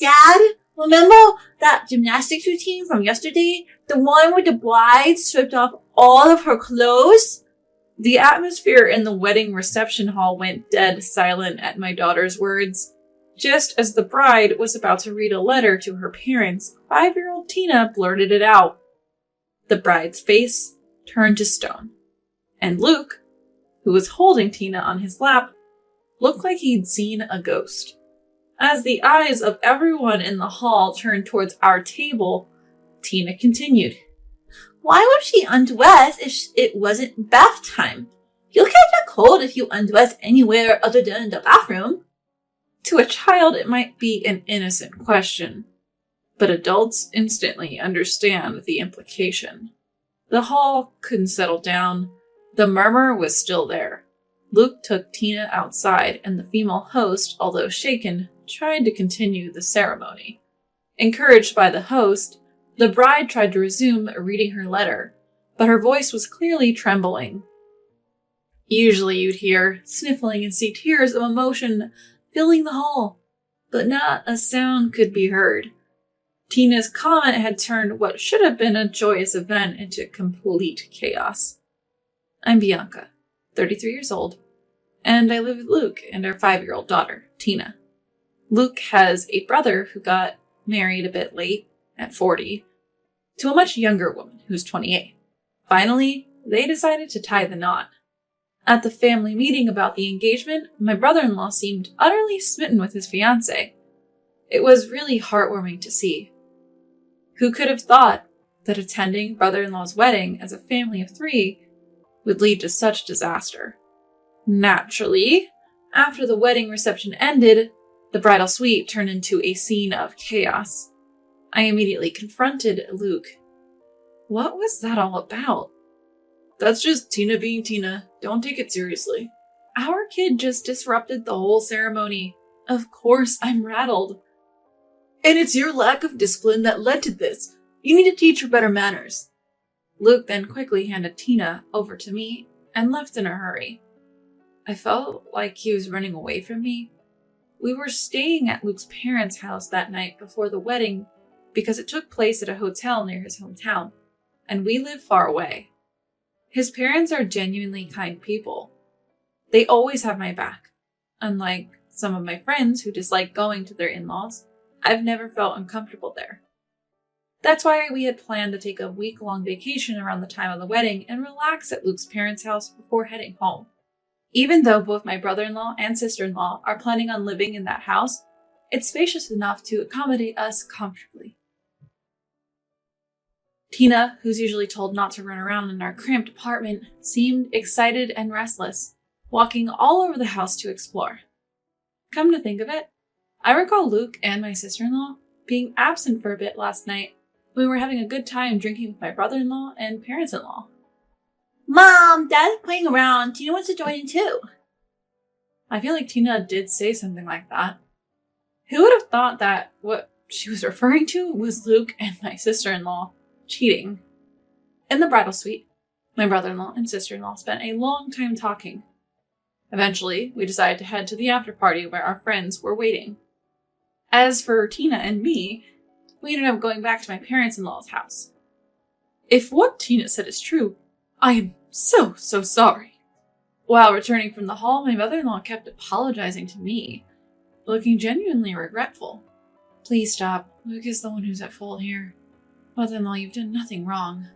Dad, remember that gymnastics routine from yesterday? The one where the bride stripped off all of her clothes? The atmosphere in the wedding reception hall went dead silent at my daughter's words. Just as the bride was about to read a letter to her parents, 5-year-old Tina blurted it out. The bride's face turned to stone, and Luke, who was holding Tina on his lap, looked like he'd seen a ghost. As the eyes of everyone in the hall turned towards our table, Tina continued. Why would she undress if it wasn't bath time? You'll catch a cold if you undress anywhere other than the bathroom. To a child, it might be an innocent question, but adults instantly understand the implication. The hall couldn't settle down. The murmur was still there. Luke took Tina outside, and the female host, although shaken, tried to continue the ceremony. Encouraged by the host, the bride tried to resume reading her letter, but her voice was clearly trembling. Usually you'd hear sniffling and see tears of emotion filling the hall, but not a sound could be heard. Tina's comment had turned what should have been a joyous event into complete chaos. I'm Bianca, 33 years old, and I live with Luke and our 5-year-old daughter, Tina. Luke has a brother who got married a bit late, at 40, to a much younger woman who's 28. Finally, they decided to tie the knot. At the family meeting about the engagement, my brother-in-law seemed utterly smitten with his fiancée. It was really heartwarming to see. Who could have thought that attending brother-in-law's wedding as a family of 3 would lead to such disaster? Naturally, after the wedding reception ended, the bridal suite turned into a scene of chaos. I immediately confronted Luke. What was that all about? That's just Tina being Tina. Don't take it seriously. Our kid just disrupted the whole ceremony. Of course I'm rattled. And it's your lack of discipline that led to this. You need to teach her better manners. Luke then quickly handed Tina over to me and left in a hurry. I felt like he was running away from me. We were staying at Luke's parents' house that night before the wedding because it took place at a hotel near his hometown, and we live far away. His parents are genuinely kind people. They always have my back. Unlike some of my friends who dislike going to their in-laws, I've never felt uncomfortable there. That's why we had planned to take a week-long vacation around the time of the wedding and relax at Luke's parents' house before heading home. Even though both my brother-in-law and sister-in-law are planning on living in that house, it's spacious enough to accommodate us comfortably. Tina, who's usually told not to run around in our cramped apartment, seemed excited and restless, walking all over the house to explore. Come to think of it, I recall Luke and my sister-in-law being absent for a bit last night when we were having a good time drinking with my brother-in-law and parents-in-law. Mom, Dad's playing around. Tina wants to join in too. I feel like Tina did say something like that. Who would have thought that what she was referring to was Luke and my sister-in-law cheating? In the bridal suite, my brother-in-law and sister-in-law spent a long time talking. Eventually, we decided to head to the after party where our friends were waiting. As for Tina and me, we ended up going back to my parents-in-law's house. If what Tina said is true, I am so sorry. While returning from the hall, my mother-in-law kept apologizing to me, looking genuinely regretful. Please stop. Luke is the one who's at fault here. Mother-in-law, you've done nothing wrong.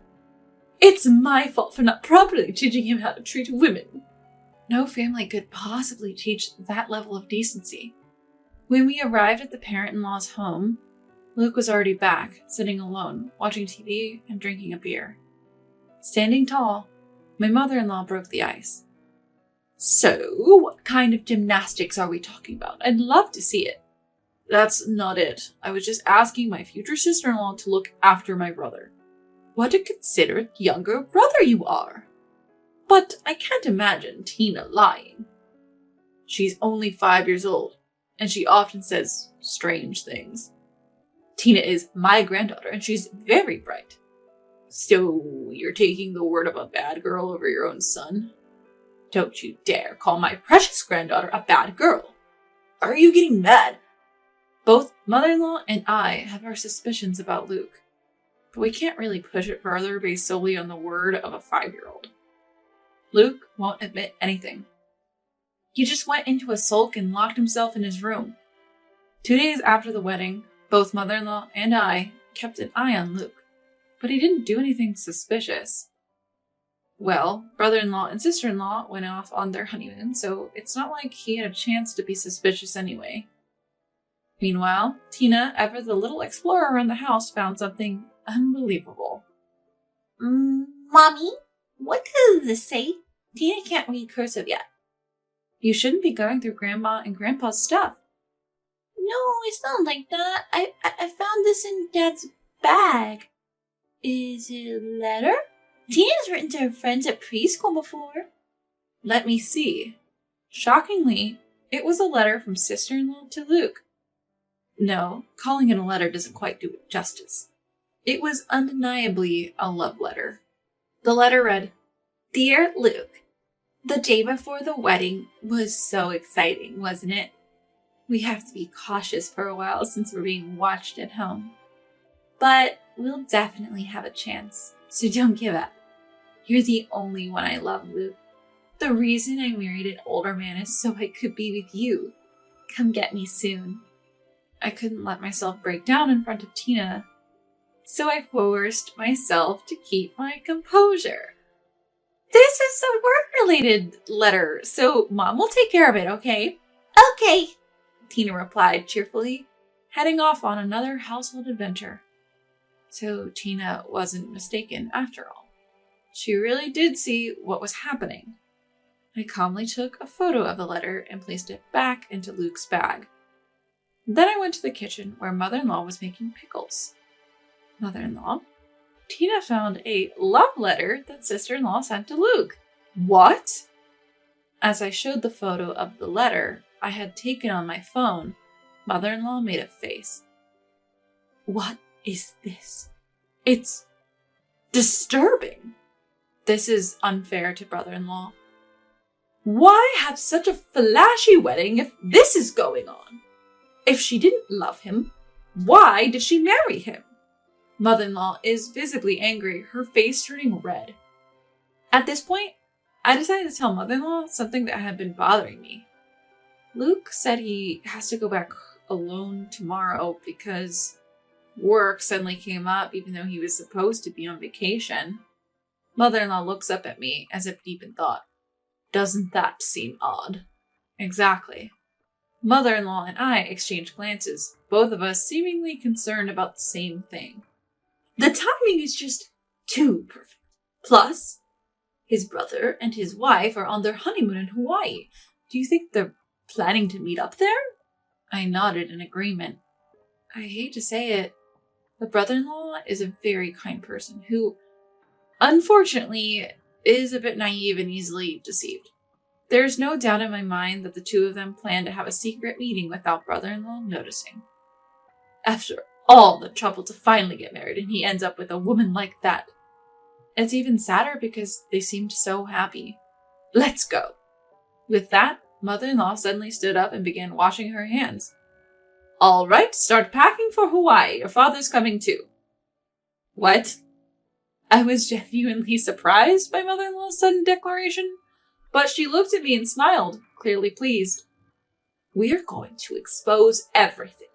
It's my fault for not properly teaching him how to treat women. No family could possibly teach that level of decency. When we arrived at the parent-in-law's home, Luke was already back, sitting alone, watching TV and drinking a beer. Standing tall, my mother-in-law broke the ice. So, what kind of gymnastics are we talking about? I'd love to see it. That's not it. I was just asking my future sister-in-law to look after my brother. What a considerate younger brother you are. But I can't imagine Tina lying. She's only 5 years old, and she often says strange things. Tina is my granddaughter, and she's very bright. So, you're taking the word of a bad girl over your own son? Don't you dare call my precious granddaughter a bad girl. Are you getting mad? Both Mother-in-law and I have our suspicions about Luke, but we can't really push it further based solely on the word of a 5-year-old. Luke won't admit anything. He just went into a sulk and locked himself in his room. 2 days after the wedding, both mother-in-law and I kept an eye on Luke, but he didn't do anything suspicious. Well, brother-in-law and sister-in-law went off on their honeymoon, so it's not like he had a chance to be suspicious anyway. Meanwhile, Tina, ever the little explorer around the house, found something unbelievable. Mommy, what does this say? Tina can't read cursive yet. You shouldn't be going through Grandma and Grandpa's stuff. No, it's not like that. I found this in Dad's bag. Is it a letter? Tina's written to her friends at preschool before. Let me see. Shockingly, it was a letter from sister-in-law to Luke. No, calling it a letter doesn't quite do it justice. It was undeniably a love letter. The letter read, "Dear Luke, the day before the wedding was so exciting, wasn't it? We have to be cautious for a while since we're being watched at home. But we'll definitely have a chance, so don't give up. You're the only one I love, Luke. The reason I married an older man is so I could be with you. Come get me soon." I couldn't let myself break down in front of Tina, so I forced myself to keep my composure. This is a work-related letter, so Mom will take care of it, okay? Okay, Tina replied cheerfully, heading off on another household adventure. So Tina wasn't mistaken after all. She really did see what was happening. I calmly took a photo of the letter and placed it back into Luke's bag. Then I went to the kitchen where Mother-in-law was making pickles. Mother-in-law, Tina found a love letter that sister-in-law sent to Luke. What? As I showed the photo of the letter I had taken on my phone, Mother-in-law made a face. What is this? It's disturbing. This is unfair to brother-in-law. Why have such a flashy wedding if this is going on? If she didn't love him, why did she marry him? Mother-in-law is visibly angry, her face turning red. At this point, I decided to tell mother-in-law something that had been bothering me. Luke said he has to go back alone tomorrow because work suddenly came up even though he was supposed to be on vacation. Mother-in-law looks up at me as if deep in thought. Doesn't that seem odd? Exactly. Mother-in-law and I exchanged glances, both of us seemingly concerned about the same thing. The timing is just too perfect. Plus, his brother and his wife are on their honeymoon in Hawaii. Do you think they're planning to meet up there? I nodded in agreement. I hate to say it, but brother-in-law is a very kind person who, unfortunately, is a bit naive and easily deceived. There's no doubt in my mind that the two of them plan to have a secret meeting without brother-in-law noticing. After all the trouble to finally get married, and he ends up with a woman like that. It's even sadder because they seemed so happy. Let's go. With that, mother-in-law suddenly stood up and began washing her hands. All right, start packing for Hawaii. Your father's coming too. What? I was genuinely surprised by mother-in-law's sudden declaration, but she looked at me and smiled, clearly pleased. We're going to expose everything.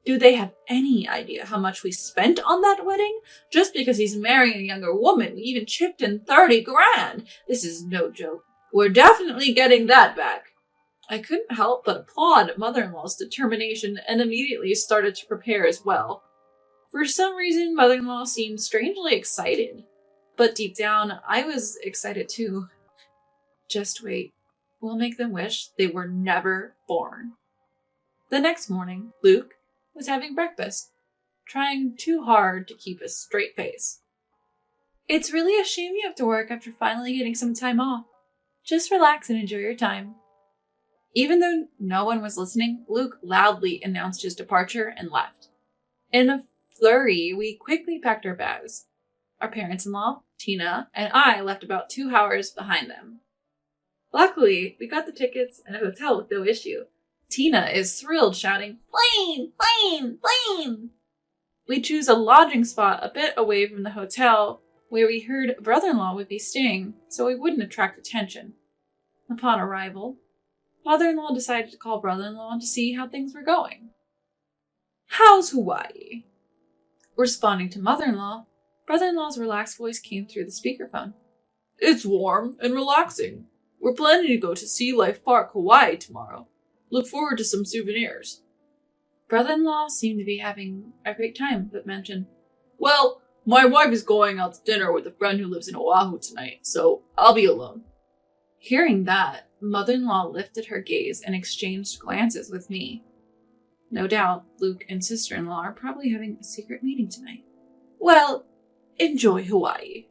Do they have any idea how much we spent on that wedding? Just because he's marrying a younger woman, we even chipped in 30 grand. This is no joke. We're definitely getting that back. I couldn't help but applaud mother-in-law's determination and immediately started to prepare as well. For some reason, mother-in-law seemed strangely excited. But deep down, I was excited too. Just wait. We'll make them wish they were never born. The next morning, Luke was having breakfast, trying too hard to keep a straight face. It's really a shame you have to work after finally getting some time off. Just relax and enjoy your time. Even though no one was listening, Luke loudly announced his departure and left. In a flurry, we quickly packed our bags. Our parents-in-law, Tina, and I left about 2 hours behind them. Luckily, we got the tickets and a hotel with no issue. Tina is thrilled, shouting, Plane! Plane! Plane! We choose a lodging spot a bit away from the hotel where we heard brother-in-law would be staying, so we wouldn't attract attention. Upon arrival, mother-in-law decided to call brother-in-law to see how things were going. "How's Hawaii?" Responding to mother-in-law, brother-in-law's relaxed voice came through the speakerphone. "It's warm and relaxing. We're planning to go to Sea Life Park, Hawaii tomorrow. Look forward to some souvenirs." Brother-in-law seemed to be having a great time, but mentioned, "Well, my wife is going out to dinner with a friend who lives in Oahu tonight, so I'll be alone." Hearing that, mother-in-law lifted her gaze and exchanged glances with me. No doubt, Luke and sister-in-law are probably having a secret meeting tonight. "Well, enjoy Hawaii."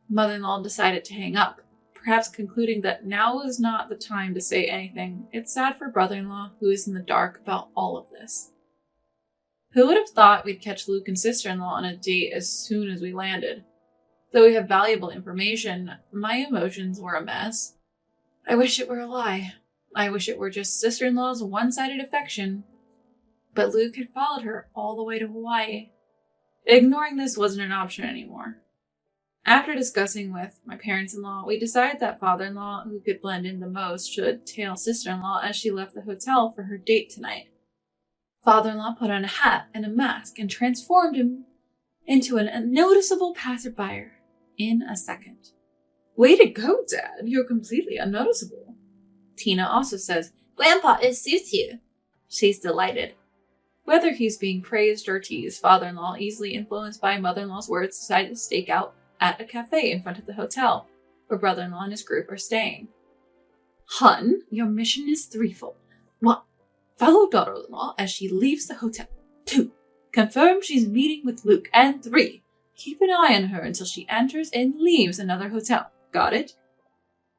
Mother-in-law decided to hang up, perhaps concluding that now was not the time to say anything. It's sad for brother-in-law, who is in the dark about all of this. Who would have thought we'd catch Luke and sister-in-law on a date as soon as we landed? Though we have valuable information, my emotions were a mess. I wish it were a lie. I wish it were just sister-in-law's one-sided affection. But Luke had followed her all the way to Hawaii. Ignoring this wasn't an option anymore. After discussing with my parents-in-law, we decided that father-in-law, who could blend in the most, should tail sister-in-law as she left the hotel for her date tonight. Father-in-law put on a hat and a mask and transformed him into an unnoticeable passerby in a second. "Way to go, Dad. You're completely unnoticeable." Tina also says, Grandpa, it suits you. she's delighted. Whether he's being praised or teased, father-in-law, easily influenced by mother-in-law's words, decided to stake out at a cafe in front of the hotel, where brother-in-law and his group are staying. "Hun, your mission is threefold. 1. Follow daughter-in-law as she leaves the hotel. 2. Confirm she's meeting with Luke. And 3. Keep an eye on her until she enters and leaves another hotel. Got it?"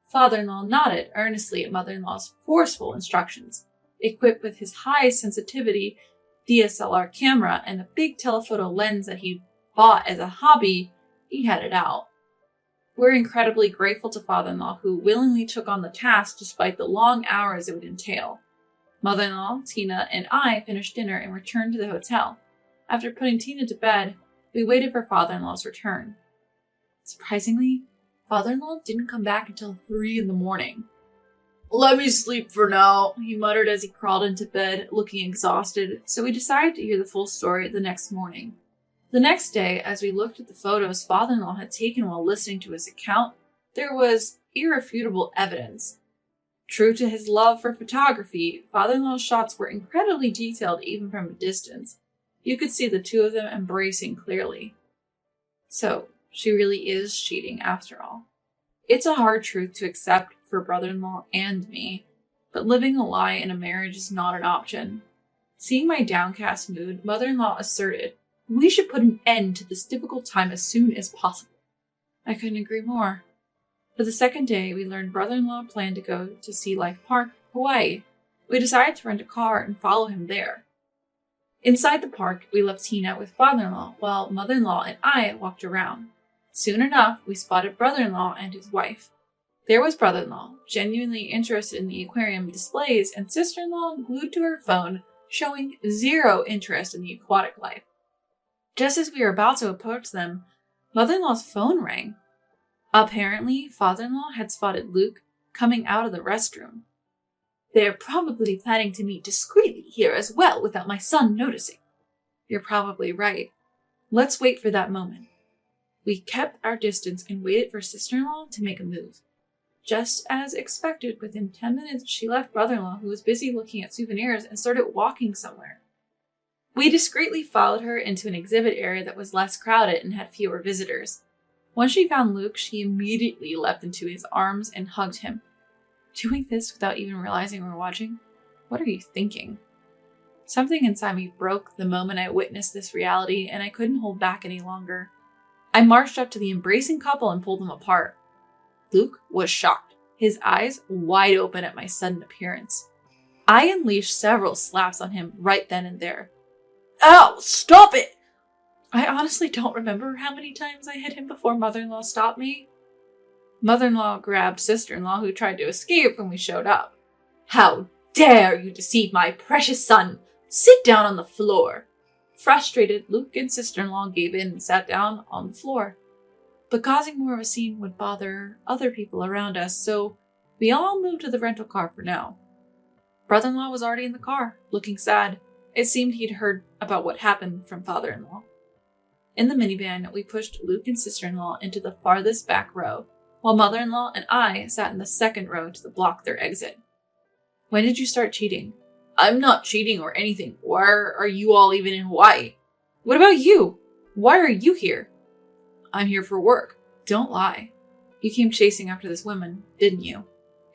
Father-in-law nodded earnestly at mother-in-law's forceful instructions. Equipped with his high-sensitivity DSLR camera and a big telephoto lens that he bought as a hobby, he headed out. We're incredibly grateful to father-in-law, who willingly took on the task despite the long hours it would entail. Mother-in-law, Tina, and I finished dinner and returned to the hotel. After putting Tina to bed, we waited for father-in-law's return. Surprisingly, father-in-law didn't come back until 3 a.m. "Let me sleep for now," he muttered as he crawled into bed, looking exhausted, so we decided to hear the full story the next morning. The next day, as we looked at the photos father-in-law had taken while listening to his account, there was irrefutable evidence. True to his love for photography, father-in-law's shots were incredibly detailed even from a distance. You could see the two of them embracing clearly. So, she really is cheating after all. It's a hard truth to accept for brother-in-law and me, but living a lie in a marriage is not an option. Seeing my downcast mood, mother-in-law asserted, "We should put an end to this difficult time as soon as possible." I couldn't agree more. For the second day, we learned brother-in-law planned to go to Sea Life Park, Hawaii. We decided to rent a car and follow him there. Inside the park, we left Tina with father-in-law, while mother-in-law and I walked around. Soon enough, we spotted brother-in-law and his wife. There was brother-in-law, genuinely interested in the aquarium displays, and sister-in-law glued to her phone, showing zero interest in the aquatic life. Just as we were about to approach them, mother-in-law's phone rang. Apparently, father-in-law had spotted Luke coming out of the restroom. "They're probably planning to meet discreetly here as well without my son noticing." You're probably right. Let's wait for that moment. We kept our distance and waited for sister-in-law to make a move. Just as expected, within 10 minutes, she left brother-in-law, who was busy looking at souvenirs, and started walking somewhere. We discreetly followed her into an exhibit area that was less crowded and had fewer visitors. Once she found Luke, she immediately leapt into his arms and hugged him. Doing this without even realizing we were watching? What are you thinking? Something inside me broke the moment I witnessed this reality, and I couldn't hold back any longer. I marched up to the embracing couple and pulled them apart. Luke was shocked, his eyes wide open at my sudden appearance. I unleashed several slaps on him right then and there. "Ow, stop it!" I honestly don't remember how many times I hit him before mother-in-law stopped me. Mother-in-law grabbed sister-in-law, who tried to escape when we showed up. "How dare you deceive my precious son? Sit down on the floor." Frustrated, Luke and sister-in-law gave in and sat down on the floor. But causing more of a scene would bother other people around us, so we all moved to the rental car for now. Brother-in-law was already in the car, looking sad. It seemed he'd heard about what happened from father-in-law. In the minivan, we pushed Luke and sister-in-law into the farthest back row, while mother-in-law and I sat in the second row to block their exit. "When did you start cheating?" "I'm not cheating or anything. Why are you all even in Hawaii?" "What about you? Why are you here?" "I'm here for work." "Don't lie. You came chasing after this woman, didn't you?"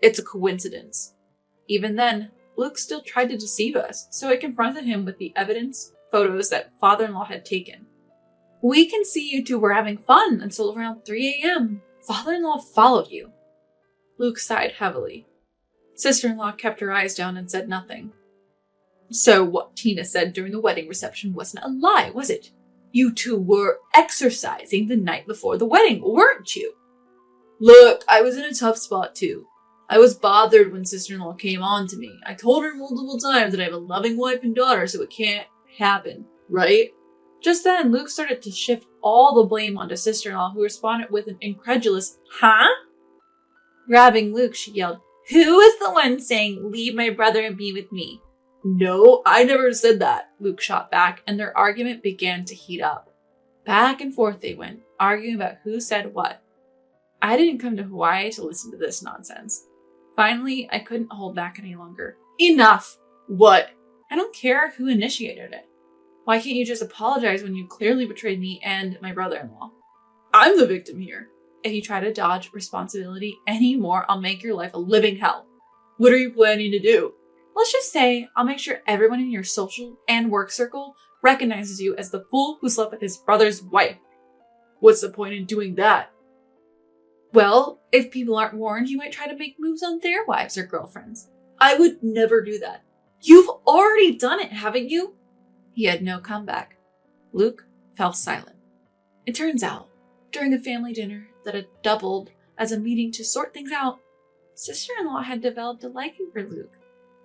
"It's a coincidence." Even then, Luke still tried to deceive us, so I confronted him with the evidence, photos that father-in-law had taken. "We can see you two were having fun until around 3 a.m. Father-in-law followed you." Luke sighed heavily. Sister-in-law kept her eyes down and said nothing. "So what Tina said during the wedding reception wasn't a lie, was it? You two were exercising the night before the wedding, weren't you?" "Look, I was in a tough spot too. I was bothered when sister-in-law came on to me. I told her multiple times that I have a loving wife and daughter, so it can't happen, right?" Just then, Luke started to shift all the blame onto sister-in-law, who responded with an incredulous, "Huh?" Grabbing Luke, she yelled, "Who is the one saying, 'Leave my brother and be with me'?" "No, I never said that," Luke shot back, and their argument began to heat up. Back and forth they went, arguing about who said what. I didn't come to Hawaii to listen to this nonsense. Finally, I couldn't hold back any longer. "Enough!" "What?" "I don't care who initiated it. Why can't you just apologize when you clearly betrayed me and my brother-in-law?" "I'm the victim here. If you try to dodge responsibility anymore, I'll make your life a living hell." "What are you planning to do?" "Let's just say I'll make sure everyone in your social and work circle recognizes you as the fool who slept with his brother's wife." "What's the point in doing that?" "Well, if people aren't warned, you might try to make moves on their wives or girlfriends." "I would never do that." "You've already done it, haven't you?" He had no comeback. Luke fell silent. It turns out, during a family dinner that had doubled as a meeting to sort things out, sister-in-law had developed a liking for Luke.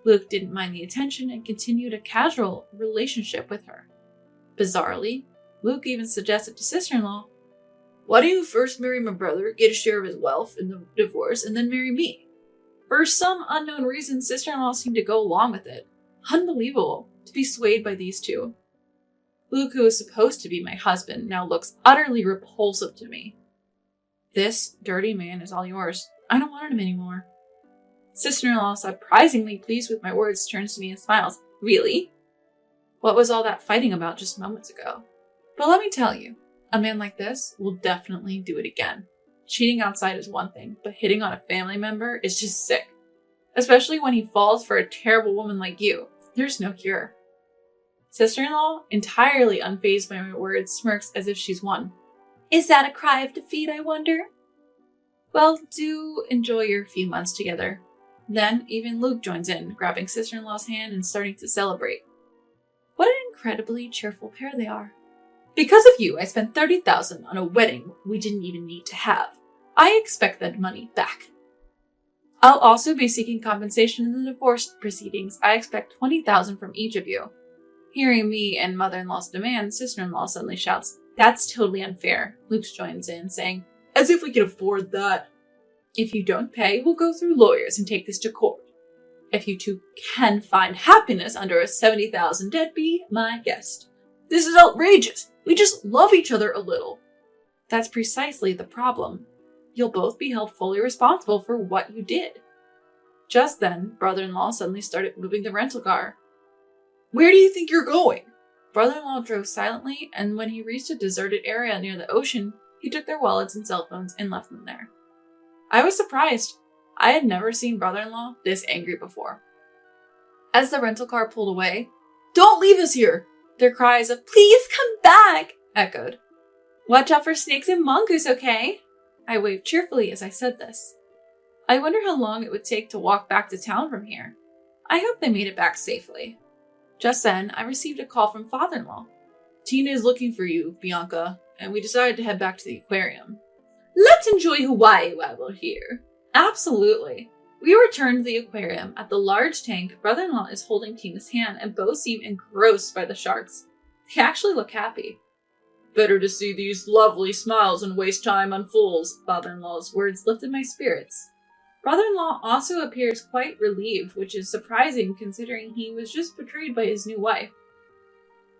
Luke didn't mind the attention and continued a casual relationship with her. Bizarrely, Luke even suggested to sister-in-law, "Why don't you first marry my brother, get a share of his wealth in the divorce, and then marry me?" For some unknown reason, sister-in-law seemed to go along with it. Unbelievable to be swayed by these two. Luke, who was supposed to be my husband, now looks utterly repulsive to me. "This dirty man is all yours. I don't want him anymore." Sister-in-law, surprisingly pleased with my words, turns to me and smiles. "Really? What was all that fighting about just moments ago?" But let me tell you, a man like this will definitely do it again. Cheating outside is one thing, but hitting on a family member is just sick. Especially when he falls for a terrible woman like you. There's no cure. Sister-in-law, entirely unfazed by my words, smirks as if she's won. "Is that a cry of defeat, I wonder?" Well, do enjoy your few months together. Then even Luke joins in, grabbing sister-in-law's hand and starting to celebrate. What an incredibly cheerful pair they are. "Because of you, I spent $30,000 on a wedding we didn't even need to have. I expect that money back. I'll also be seeking compensation in the divorce proceedings. I expect $20,000 from each of you." Hearing me and mother-in-law's demand, sister-in-law suddenly shouts, "That's totally unfair." Luke joins in, saying, "As if we could afford that." "If you don't pay, we'll go through lawyers and take this to court. If you two can find happiness under a $70,000 debt, be my guest." "This is outrageous. We just love each other a little." "That's precisely the problem. You'll both be held fully responsible for what you did." Just then, brother-in-law suddenly started moving the rental car. "Where do you think you're going?" Brother-in-law drove silently, and when he reached a deserted area near the ocean, he took their wallets and cell phones and left them there. I was surprised. I had never seen brother-in-law this angry before. As the rental car pulled away, "Don't leave us here!" their cries of "Please come back!" echoed. "Watch out for snakes and mongoose, okay?" I waved cheerfully as I said this. I wonder how long it would take to walk back to town from here. I hope they made it back safely. Just then, I received a call from father-in-law. "Tina is looking for you, Bianca, and we decided to head back to the aquarium." "Let's enjoy Hawaii while we're here." "Absolutely. We return to the aquarium. At the large tank, brother-in-law is holding Tina's hand and both seem engrossed by the sharks. They actually look happy. Better to see these lovely smiles and waste time on fools. Father-in-law's words lifted my spirits. Brother-in-law also appears quite relieved, which is surprising considering he was just betrayed by his new wife.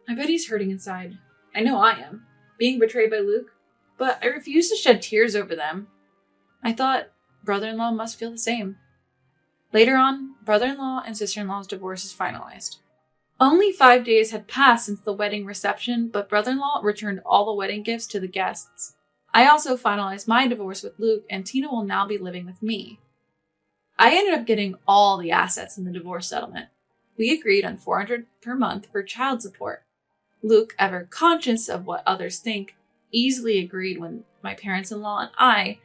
I bet he's hurting inside. I know I am, being betrayed by Luke, but I refuse to shed tears over them. I thought brother-in-law must feel the same. Later on, brother-in-law and sister-in-law's divorce is finalized. Only 5 days had passed since the wedding reception, but brother-in-law returned all the wedding gifts to the guests. I also finalized my divorce with Luke, and Tina will now be living with me. I ended up getting all the assets in the divorce settlement. We agreed on $400 per month for child support. Luke, ever conscious of what others think, easily agreed when my parents-in-law and I,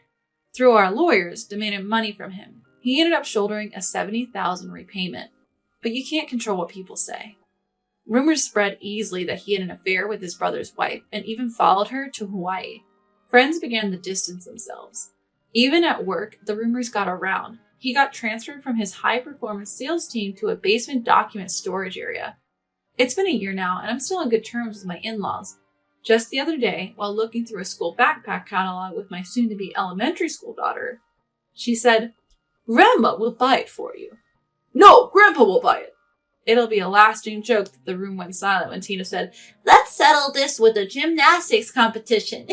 through our lawyers, demanded money from him. He ended up shouldering a $70,000 repayment, but you can't control what people say. Rumors spread easily that he had an affair with his brother's wife and even followed her to Hawaii. Friends began to distance themselves. Even at work, the rumors got around. He got transferred from his high-performance sales team to a basement document storage area. It's been a year now, and I'm still on good terms with my in-laws. Just the other day, while looking through a school backpack catalog with my soon-to-be elementary school daughter, she said, "Grandma will buy it for you." "No, Grandpa will buy it." It'll be a lasting joke that the room went silent when Tina said, "Let's settle this with a gymnastics competition."